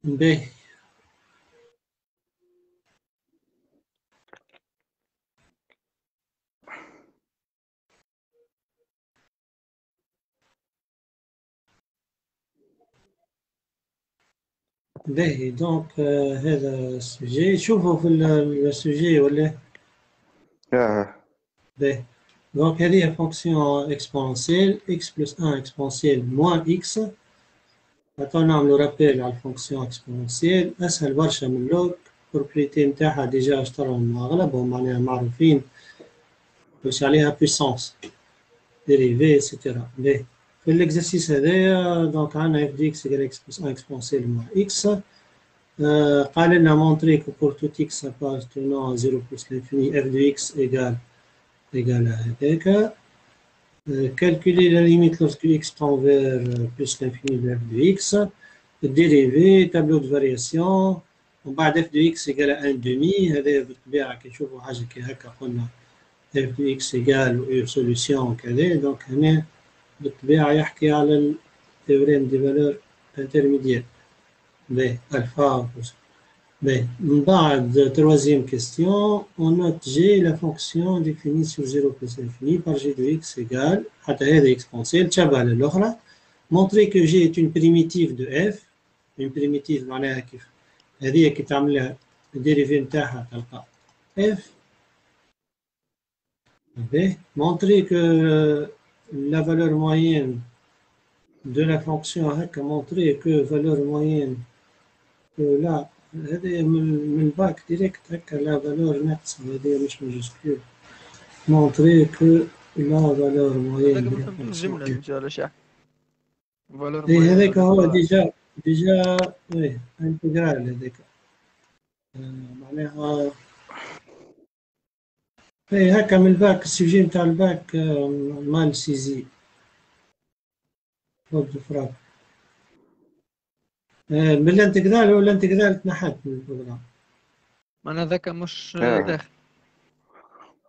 باهي. باهي دونك هذا السوجي شوفوا في السوجي ولا باهي. دونك هذه فونكسيون اكسبونسيال x بلس 1 اكسبونسيال موان x. عطاو نعملو رابيل على الفونكسيون اكسبونسيال، اسهل برشا من لوك. البروبريتي نتاعها ديجا اشتراهم اغلبهم معناها معروفين، واش عليها بويسونس ديريفي اكسيتيرا. باهي في الاكزرسيس هذايا دونك عندنا اف دي اكس ايكال اكس بلس 1 اكسبونسيال موان اكس. قال لنا مونطري كو بور توت اكس appartenant à 0 plus l'infini f de x égale à هذاك. Calculer la limite lorsque x tend vers plus l'infini de f de x. Dérivé, tableau de variation. ومن بعد f de x égale à 1 demi. هذا بالطبيعة كي نشوفوا حاجة كي هكا قلنا f de x égale و solution كذا. دونك هنا بالطبيعة يحكي على التhéorème des valeurs intermédiaires. باهي alpha. باهي من بعد troisième question. On note g la fonction définie sur 0 plus l'infini par g de x égale حتى هذا exponentielle تشابه للأخرى. Montrer que g est une primitive de f. Une primitive معناها كيف هذه كي تعملها الديريفي نتاعها تلقى f. باهي montrer que la valeur moyenne de la fonction هكا montrer que valeur moyenne que là هذه من الباك ديريكت هكا لا فالور ناقصة هذه مش ماجسكول. مونطري كو لا فالور موين. هذاك ما فهمتش الجملة انت ولا شي اي هذاك هو ديجا ايه انتجرال هذاك معناها اي هكا من الباك السوجي نتاع الباك مال سيزي ضد فراغ. بالانتجرال ولا الانتجرال تنحت من البروغرام. معناها ذاك مش داخل.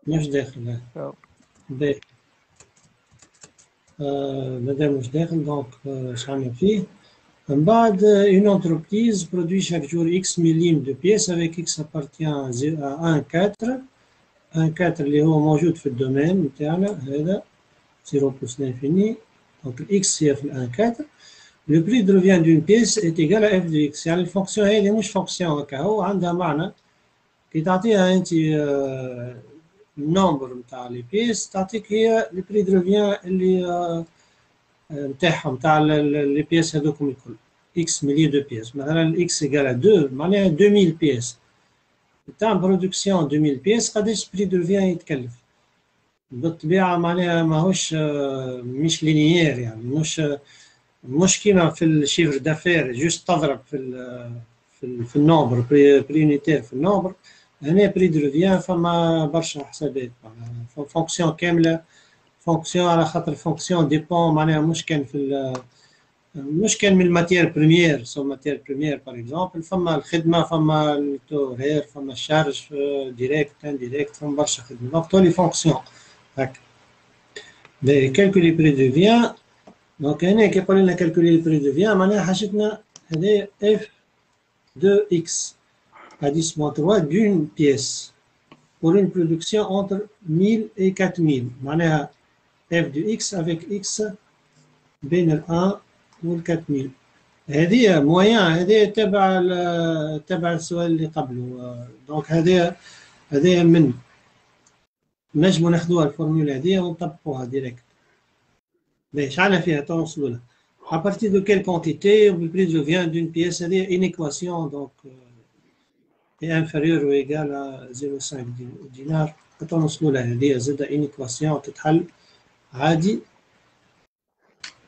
مش داخل. باهي مادام مش داخل دونك شعلنا فيه. من بعد une entreprise produit chaque jour x millim de pièces avec x appartient à 1,4. 1,4 اللي هو موجود في الدومين نتاعنا هذا 0 plus l'infini. donc x هي في 1,4. Le prix de revient d'une pièce est égal à f de x. يعني الفونكسيون هذه مش فونكسيون هكا هو عندها معنى كي تعطيها انت النمبر نتاع لي بيس تعطيك هي لي بري دو ريفيان اللي نتاعهم نتاع لي بيس هذوكم الكل اكس مليون دو بيس. مثلا الاكس ايكال 2 معناها 2000 بيس تاع برودكسيون 2000 بيس قداش بري دو ريفيان يتكلف. بالطبيعه معناها ماهوش مش لينيير يعني مش كيما في الشيفر دافير جوست تضرب في النومبر بري يونيتير في النومبر. هنا بري دو ريفيان فما برشا حسابات فونكسيون كامله فونكسيون على خاطر الفونكسيون ديبون معناها مش كان من الماتير بريمير سو ماتير بريمير باغ اكزومبل فما الخدمه فما التورير فما الشارج ديريكت انديريكت فما برشا خدمه دونك تولي فونكسيون هكا. باهي كالكولي بري دو ريفيان. دونك هنا كي يقول لنا كالكولي بري دو ريفيان معناها حاجتنا هذايا اف دو اكس à 10-3 d'une pièce pour une production entre 1000 et 4000 معناها f de x avec x بين ال 1 وال 4000. هذه موين هذه تبع السؤال اللي قبله. دونك هذه من نجموا ناخذوها الفورمولا هذه ونطبقوها ديريكت. باهي شعلنا فيها تو نوصلوا لها. à partir de quelle quantité le prix de revient d'une pièce هذه une équation donc est inférieur ou égal à 0,5 دينار. حتى نوصلوا لها هذه زادة une équation تتحل عادي.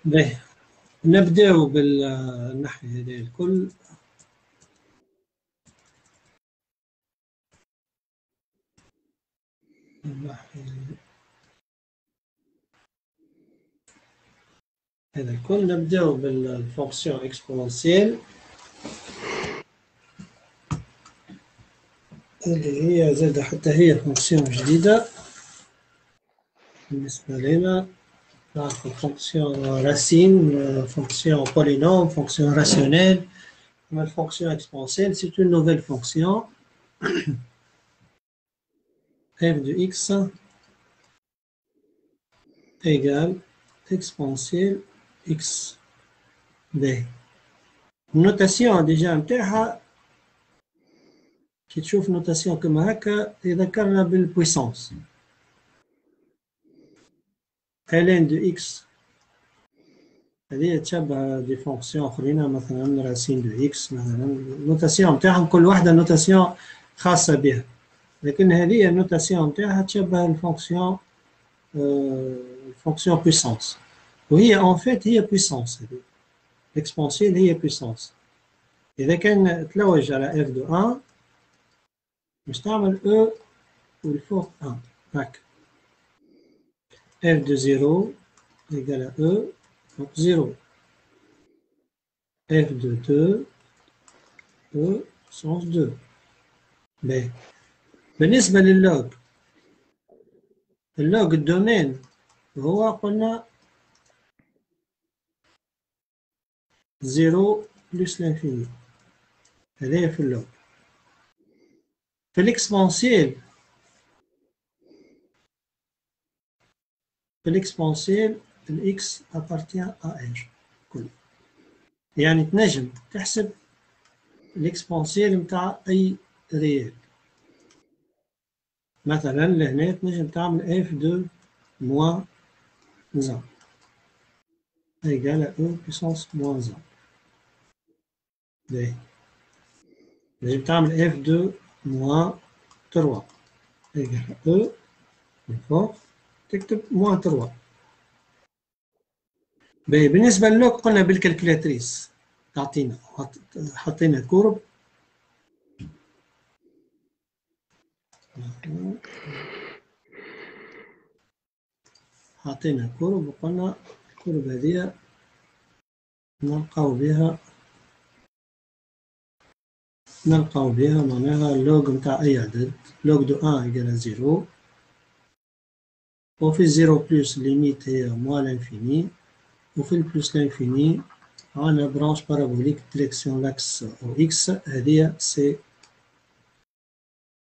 باهي نبداو بالنحو هذا الكل. هذا الكل نبداو بالفونكسيون اكسبونسيال اللي هي زادة حتى هي فونكسيون جديدة بالنسبة لنا. Donc, fonction racine, fonction polynôme, fonction rationnelle, une fonction exponentielle, c'est une nouvelle fonction f de x égale exponentielle x b. النوتاسيون ديجا نتاعها كي تشوف نوتاسيون كما هكا يذكرنا بالبويسونس ln دو اكس هذه تشبه دي فونكسيون اخرين مثلا راسين دو اكس مثلا النوتاسيون نتاعهم كل واحده نوتاسيون خاصه بها لكن هذه النوتاسيون نتاعها تشبه الفونكسيون الفونكسيون بويسونس وهي ان فيت هي بويسونس هذه الاكسبونسيل هي بويسونس اذا كان تلوج على اف دو 1 باش تعمل او والفوق 1 هكا f de 0 égale à e, donc 0. f de 2, e, sens 2. B. بالنسبة لللوج اللوج الدومين هو قلنا 0 plus l'infini هذا في اللوج في الاكسبونسيل الx appartient à r كله يعني تنجم تحسب الاكسبونسيل نتاع اي ريال مثلا لهنا تنجم تعمل f de moins 1 égale à e puissance moins 1 باهي تنجم تعمل f de moins 3 égale à e من فوق تكتب moins 3 باهي بالنسبة للوج قلنا بالكالكولاتريس تعطينا حطينا كورب حطينا كورب وقلنا الكورب هذه نلقاو بها معناها اللوج نتاع أي عدد لوج دو 1 إيكال 0 وفي 0 بلس ليميت هي موان لانفيني وفي البلس لانفيني عندنا برانش بارابوليك ديريكسيون لاكس أو إكس هذه سي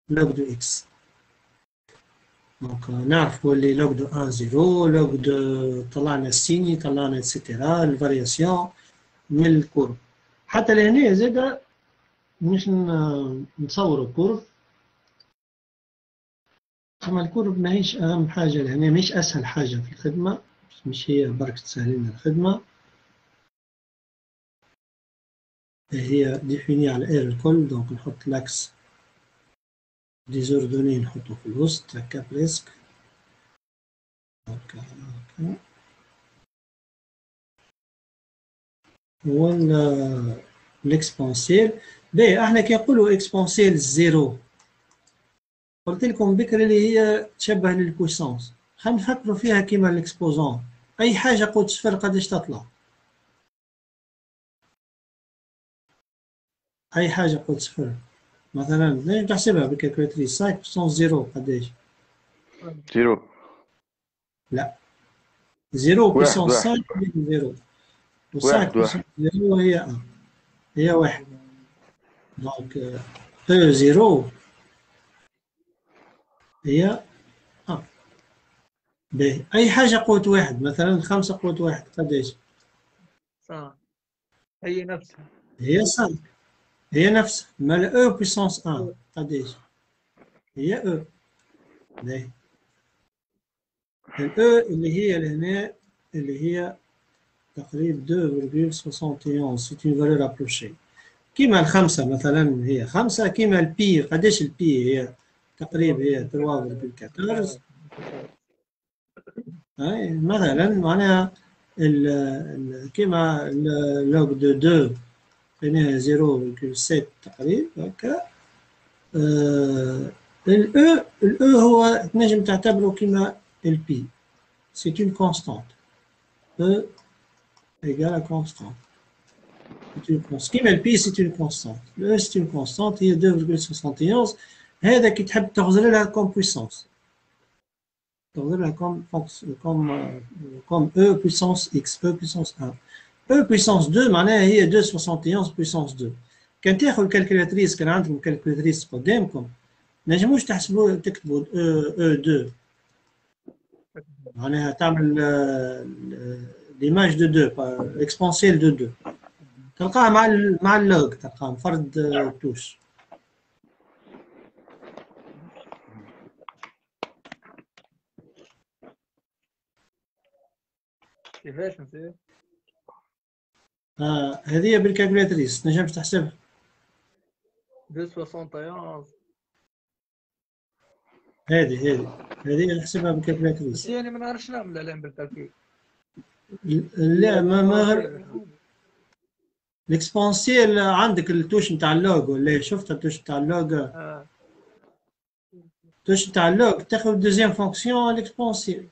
لوج دو إكس دونك نعرفوا اللي لوج دو 1 0 لوج دو طلعنا السيني طلعنا اتسيتيرا الفارياسيون من الكورب حتى لهنا زادا مش نصوروا كورب أما الكورب ماهيش أهم حاجة لهنا مش أسهل حاجة في الخدمة مش هي برك تسهلين الخدمة هي ديفيني على اير الكل دونك نحط لاكس ديزوردوني نحطه في الوسط هكا بريسك هكا هو الاكسبونسيل باهي احنا كي نقولوا اكسبونسيل زيرو قلت لكم بكري اللي هي تشبه للبويسونس خلينا نفكروا فيها كيما الاكسبوزون اي حاجه قوت صفر قداش تطلع اي حاجه قوت صفر مثلا نجم تحسبها بالكالكولاتريس 5% زيرو قداش زيرو لا 0 بويسونس 5 زيرو و 5 زيرو هي 1 هي 1 دونك او زيرو هي باهي أي حاجة قوة واحد مثلا 5 قوة واحد قداش؟ صح هي نفسها هي 5 هي نفسها مال او بويسونس 1 قداش؟ هي او باهي الاو اللي هي لهنا اللي هي تقريب 2.71 سيت اون فالور ابروشي كيما الخمسة مثلا هي 5 كيما البي قداش البي هي تقريب هي 3.14 مثلا معناها كيما لوج دو 2 خليناها 0.7 تقريبا هكا الاو هو تنجم تعتبره كيما البي سي اون كونستانت او ايكال ا كونستانت كيما البي سي اون كونستانت الاو سي اون كونستانت هي 2.71 هذا كي تحب تغزر لها كوم بويسونس تاخذ comme E puissance X, E puissance 1. E puissance 2 معناها هي 271 puissance 2. كان تاخذ الكالكولاتريس، كان عندكم كالكولاتريس قدامكم، نجموش تحسبوا تكتبوا E 2 معناها تعمل ليماج دو 2 اكسبونسيال دو 2 تلقاها مع اللوج، تلقاها مفرد توش. كيفاش نسير؟ هذه بالكالكولاتريس نجمش تحسبها. 271 هذه نحسبها بس بالكالكولاتريس. يعني ما نعرفش نعمل الان بالتركيب. لا ما الاكسبونسيال عندك التوش نتاع اللوج ولا شفت التوش نتاع اللوج؟ التوش نتاع اللوج تاخذ دوزيام فونكسيون الاكسبونسيال.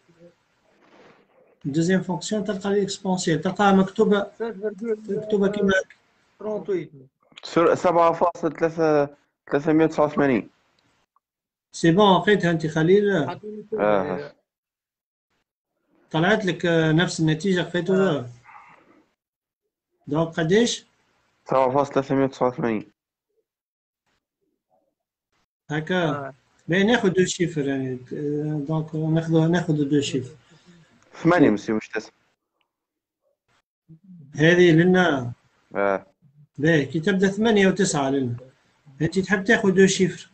دوزيام فونكسيون تلقى الاكسبونسيال تلقاها مكتوبه كيما 38 7.389. سي بون لقيتها انت خليل؟ حطيني طلعت لك نفس النتيجه لقيتوها؟ دونك قداش؟ 7.389. هكا باين ناخذ دو شيفر يعني دونك ناخذ دو شيفر. 8 مسيو مش 9. هذه لنا باهي كي تبدا 8 و9 لنا. انت تحب تاخذ دو شيفر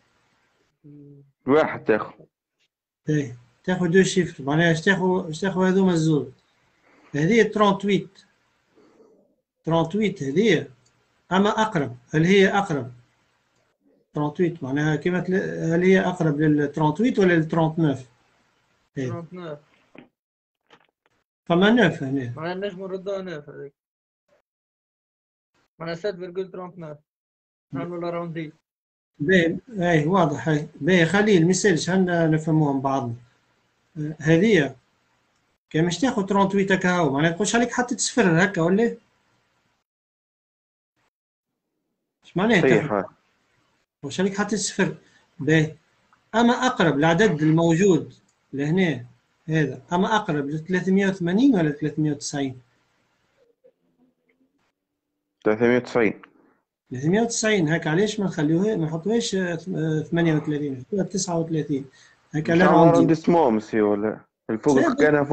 واحد تاخذ. باهي تاخذ دو شيفر معناها اش تاخذ هذوما الزوز. هذه 38 هذه اما اقرب. هل هي اقرب 38 معناها كيما هل هي اقرب لل 38 ولا لل 39؟ 39 فما 9 هنا معناها نجم نردها 9 هذيك معناها 7.39 نعملوا لاراوندي. باهي اي واضح. هاي باهي خليه المثال هنا نفهموهم بعضنا. هذه كان مش تاخذ 38 هكا هو معناها تقولش عليك حطيت صفر هكا ولا اش معناها تاخذ؟ واش عليك حطيت صفر. باهي اما اقرب العدد الموجود لهنا هذا اما اقرب ل 380 ولا 390؟ 390. 390 هكا. علاش ما نخليوها ما نحطوهاش 38 نحطوها 39 هكا لا لاروندي مسيو ولا الفوق كان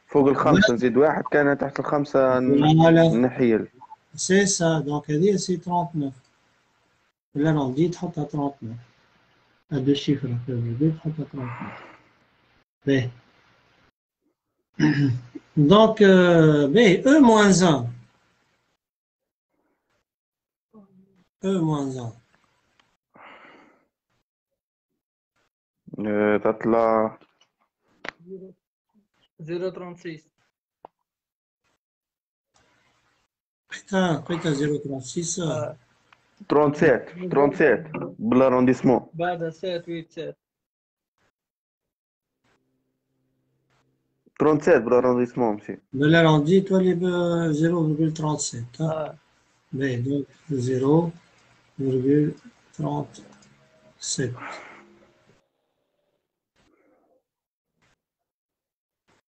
فوق الخمسة نزيد واحد كان تحت الخمسة نحيل. سي سا دونك هذه سي 39 لاروندي تحطها 39 هادو الشيفر تحطها 39. باهي دونك باهي او موان 1 او موان 1 تطلع 0.36 لقيتها 0.36 37 بالارونديسمون بعدها 7.87 37 بالارونديسمون مشي بالاروندي تولي ب 0.37 باهي دونك 0.37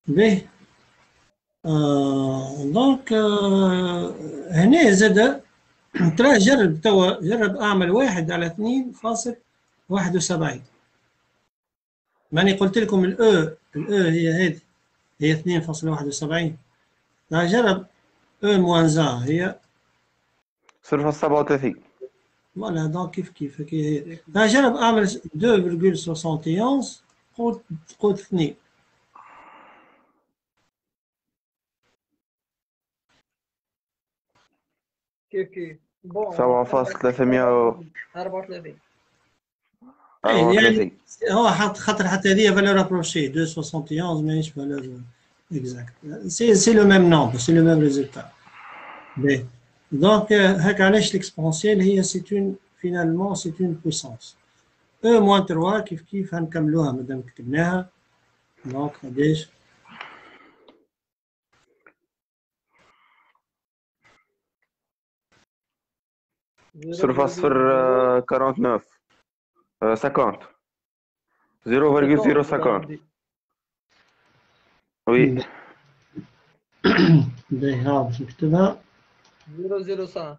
باهي دونك هنا زاد ترى جرب توا جرب اعمل 1 على 2.71. ماني قلت لكم الاو هي هذه هي 2.71. جرب او موان 1 هي 0.37. فوالا دونك كيف هي. جرب اعمل 2.71 قوت 2. كيف بون 7.334. يعني هو خاطر حتى هذه فالور ابروشي 271 ماهيش فالور اكزاكت. سي لو ميم نومبر سي لو ميم ريزولتا. دونك هكا علاش ليكسبونسيال هي سي اون فينالمون سي اون بويسونس. او موان 3 كيف هنكملوها مادام كتبناها. دونك قداش 0.49 50 0.050 وي باهي ها باش نكتبها 005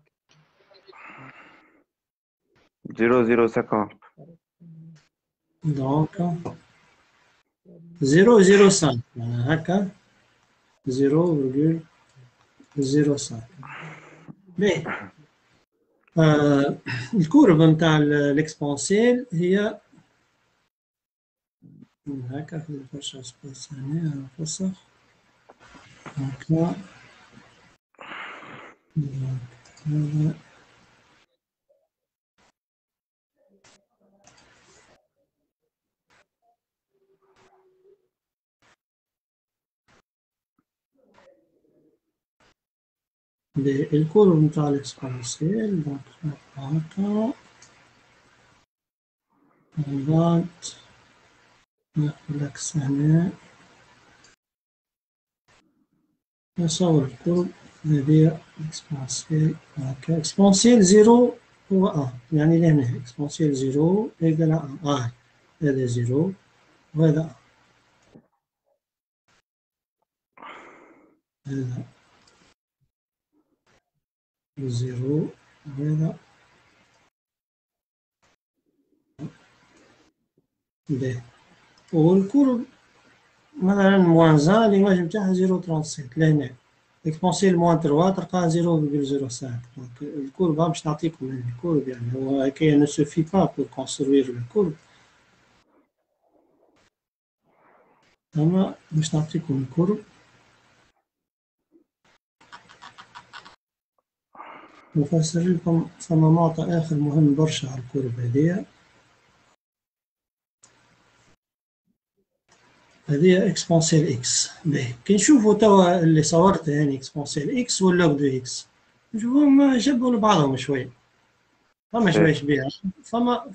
0,050. دونك 0,05 معناها هكا 0,05. باهي الكورب نتاع الاكسبونسيال هي هكا في برشا سبيس هنا نفسخ هكا هذا الكورب نتاع الاكسبونسيال دونك هكا بعد ناخذ العكس هنا نصور الكورب هذه اكسبونسيال هكا اكسبونسيال زيرو هو يعني لهنا اكسبونسيال زيرو إيكال هذا زيرو وهذا هذا زيرو وهذا باهي والكورب مثلا موان زان ليماج نتاعها 0.37 لهنا اكسبونسيال موان 3 تلقاها 0.05 دونك الكورب باش نعطيكم الكورب يعني هو هكايا نو سوفي با بور كونستروير الكورب اما باش نعطيكم الكورب نفسر لكم ثم معطى اخر مهم برشا على الكورب هذه اكسبونسيال اكس. باهي كي نشوفوا توا اللي صورته يعني اكسبونسيال اكس واللوج دو اكس نشوفوهم يشبهوا لبعضهم شويه فما شويه شبيهه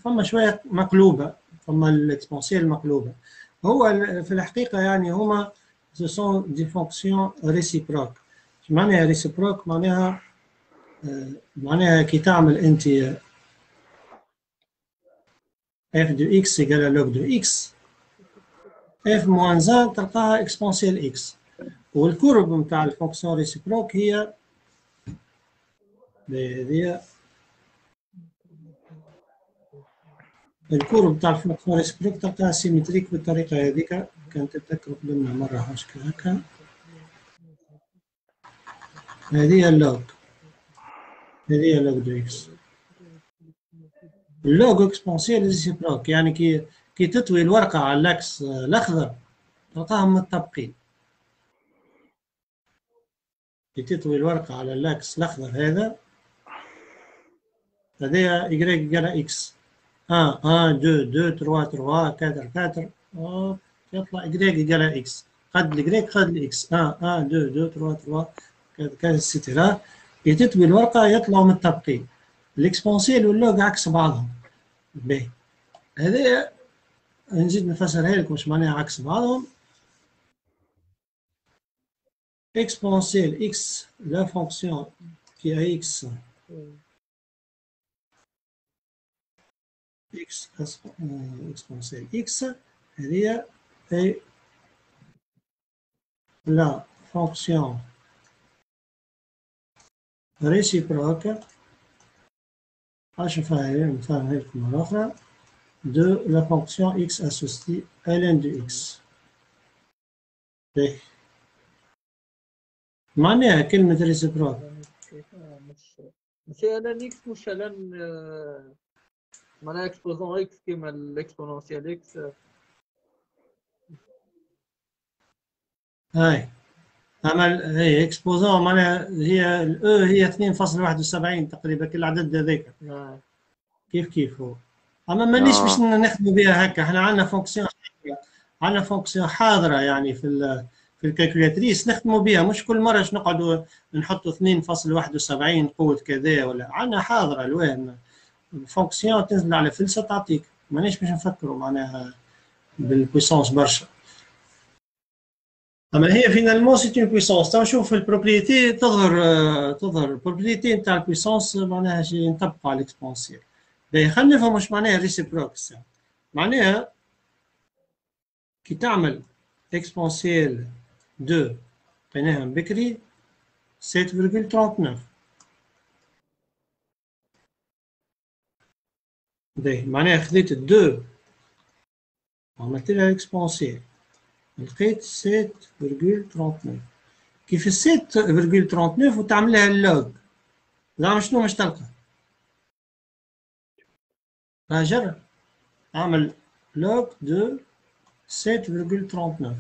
فما شويه مقلوبه فما الاكسبونسيال مقلوبه هو في الحقيقه يعني هما ce sont des fonctions réciproques. معناها ريسيبروك معناها كي تعمل انت اف دو اكس يقال لوج دو اكس اف موان زان تلقاها اكسبونسيال اكس والكورب نتاع الفونكسيون ريسيبروك هي هذه الكورب نتاع الفونكسيون ريسيبروك تلقاها سيمتريك بالطريقه هذيك كان تتذكروا قبلنا مره هكا هذه اللوج هذه اللوج دو اكس اللوج اكسبونسيال ريسيبروك يعني كي تطوي الورقه على الاكس الاخضر تلقاهم متطابقين كي تطوي الورقه على الاكس الاخضر هذا y égale x 1 1 2 2 3 3 4 4 يطلع y égale x قد الجريك قد الاكس 1 1 2 2 3 3 كذا الستيرا كي تطوي الورقه يطلعوا متطابقين الاكسبونسيال واللوج عكس بعضهم. باهي هذا نزيد نفسرها لكم واش معناها عكس بعضهم. exponentielle x la fonction qui a x exponentielle x هي la fonction réciproque نفهمها لكم مرة أخرى de la fonction x associée ln de x. معناها كلمة ريسيبروك مش لان اكس مش لان معناها اكسبوزون اكس كيما الاكسبونونسيال اكس هاي اما هي اكسبوزون معناها هي الاو هي 2.71 تقريبا كل العدد هذاك كيف هو اما مانيش باش نخدموا بها هكا احنا عندنا فونكسيون حاضره يعني في الكالكولاتريس نخدموا بها مش كل مره نقعدوا نحطوا 2.71 قوه كذا ولا عندنا حاضره الوهم فونكسيون تنزل على فلسه تعطيك مانيش باش نفكروا معناها بالبويسونس برشا. اما هي فينالمون سي اون بويسونس تو نشوف البروبريتي تظهر البروبريتي نتاع البويسونس معناها شي نطبقوا على الاكسبونسيال. باهي خلينا نفهم واش معناها ريسيبروك. معناها كي تعمل اكسبونسيال 2 لقيناها من بكري 7,39. باهي معناها خذيت الدو وعملت لها اكسبونسيال لقيت 7,39. كيف ال 7,39 وتعمل لها اللوج زعما شنو مش تلقى؟ جرب اعمل لوج دو 7,39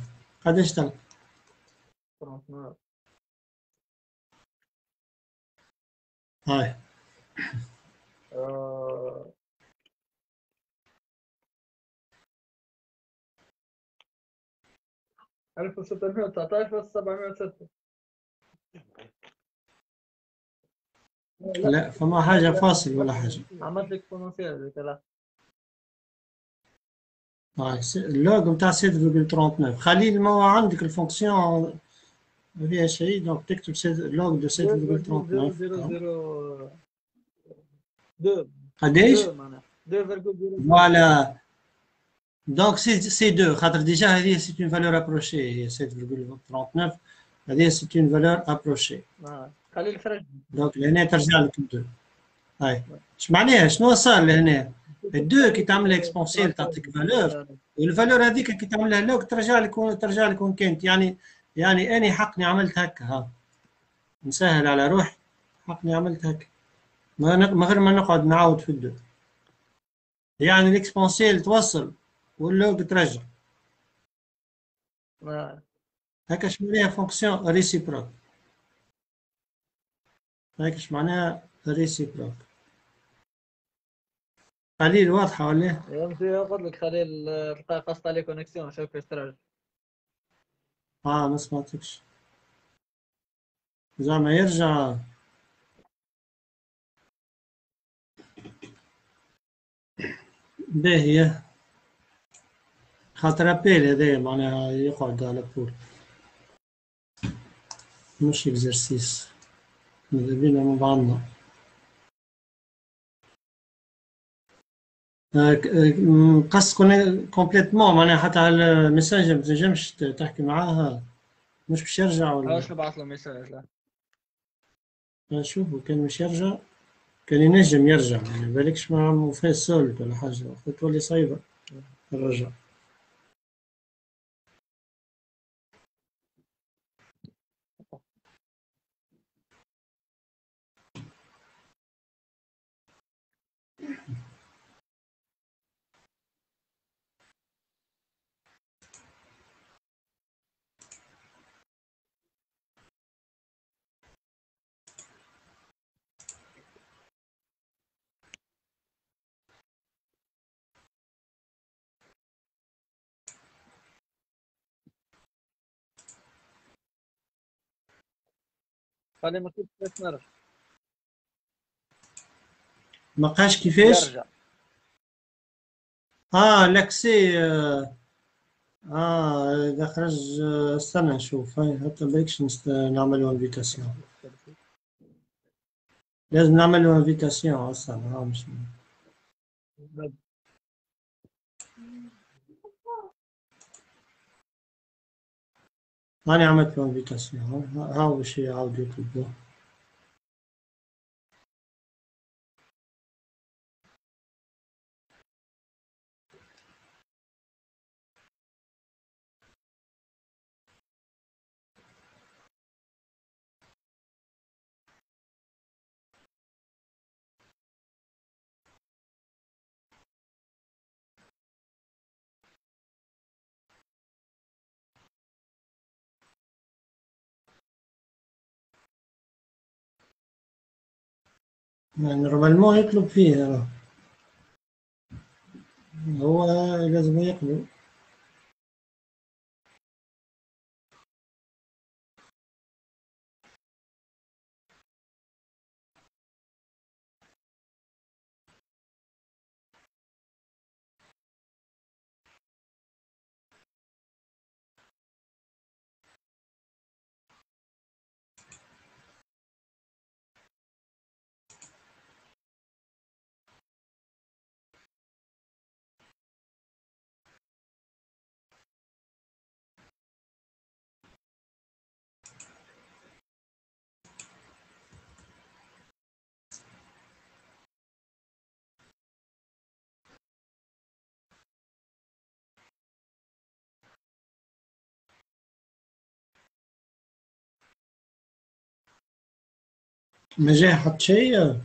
قداش تلقى؟ 39. هاي 1619 بس 706. لا فما حاجة فاصل ولا حاجة. عملت اكسبوننسيال لا. هاي اللوج نتاع 7,39 خلي ما هو عندك الفونكسيون فيها شيء دونك تكتب لوج دو 7,39 2 قداش؟ 2 معناها 2,0. فوالا دونك سي 2 خاطر ديجا هذه سي اون فالور ابروشي هي 7,39 هذه سي اون فالور ابروشي خلي الخرج. دونك لهنا ترجع لك الدو. هاي اش معناها شنو صار لهنا؟ الدو كي تعمل اكسبونسيال تعطيك فالور والفالور هذيك كي تعملها لوك ترجع لك وين كانت يعني اني حقني عملت هكا ها نسهل على روحي حقني عملت هكا ما غير ما نقعد نعاود في الدو يعني الاكسبونسيال توصل واللوج ترجع هكا اش معناها فونكسيون ريسيبروك هكا اش معناها ريسيبروك قليل واضحة ولا؟ يمشي قلت لك خلي تلقى قصت عليه كونيكسيون شوف كيف ترجع. ما سمعتكش زعما يرجع باهية خاطر ابيل هذايا معناها يقعد على بول مش اكزرسيس ماذا بينا من بعضنا. قص كومبليتمون معناها حتى على الميساج ما تنجمش تحكي معاها مش باش يرجع ولا علاش نبعث له ميساج لا نشوفو كان مش يرجع كان ينجم يرجع يعني بالكش ما فيه سولت ولا حاجة تولي صعيبة الرجع. خلي ما كيفاش نرجع ما بقاش كيفاش؟ يرجع. لاكسي إذا خرج استنى نشوف هاي حتى بالكش نعملو انفيتاسيون لازم نعملو انفيتاسيون أصلا مش أنا عملت له انفيتاسيون هاو باش يعاود يطلبو. يعني نورمالمون يطلب فيه هو لازم يقبل. ما جاي حط شيء.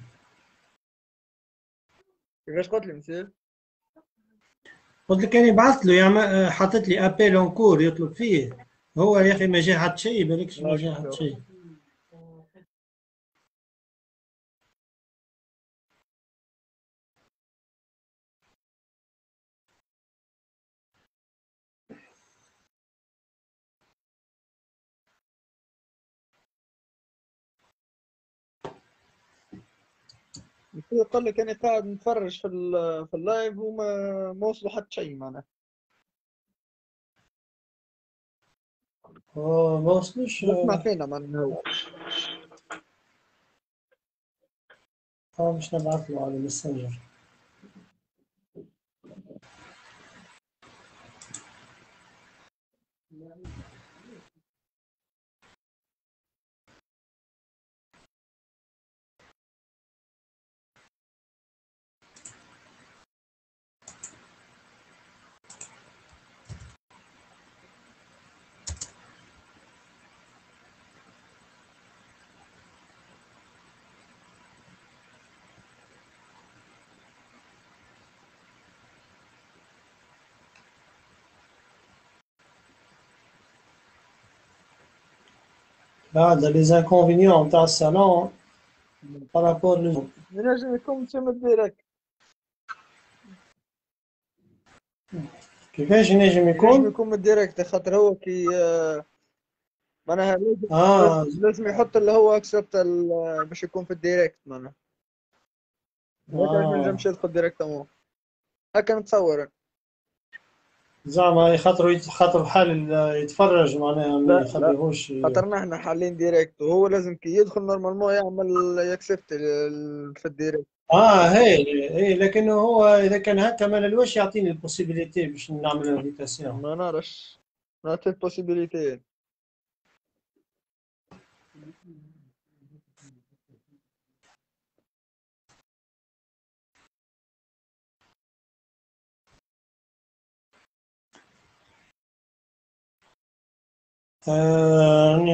كيفاش قلت لي مسير؟ قلت لك أنا بعثت له يعني حاطط لي أبيل أونكور يطلب فيه. هو يا أخي ما جاي حط شيء، بالكش ما جاي حط شيء. يقول لك انا قاعد نتفرج في اللايف وما ما وصلوا حتى شيء معناها. ما وصلش. نسمع فينا معناها. مش نبعث له على الماسنجر. هذا les inconvénients نتاع الصالون بارابور للزوم. ينجم يكون مسمى الديريكت. كيفاش ينجم ينجم يكون؟ يكون من الديريكت خاطر هو كي معناها لازم يحط اللي هو اكسبت باش يكون في الديريكت معناها. هكا ما ينجمش يدخل ديريكت هكا نتصور. زعما خاطر حال يتفرج معناها ما لا يخليهوش. خاطرنا احنا حالين ديريكت وهو لازم كي يدخل نورمالمون يعمل يكسبت في الديريكت. هي لكنه هو اذا كان هكا ما للوش يعطيني البوسيبيليتي باش نعمل انفيتاسيون. ما نعرفش نعطي البوسيبيليتي.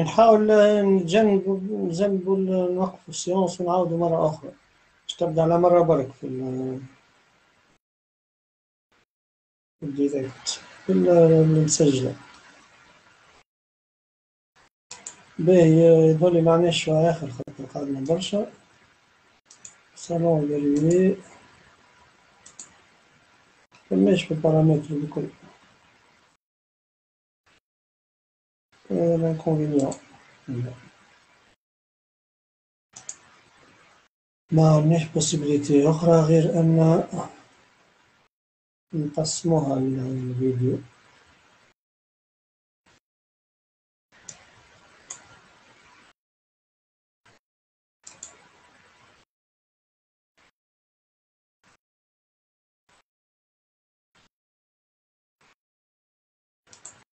نحاول نجنبوا نوقفوا السيونس ونعاودوا مرة أخرى باش تبدا على مرة برك في الديريكت في المسجلة. باهي يظل معناش شوية آخر خاطر قعدنا برشا. صالون فيريي مفماش في البارامتر الكل. الانكونفينيون ما عندناش بوسيبيليتي أخرى غير أن نقسموها الفيديو.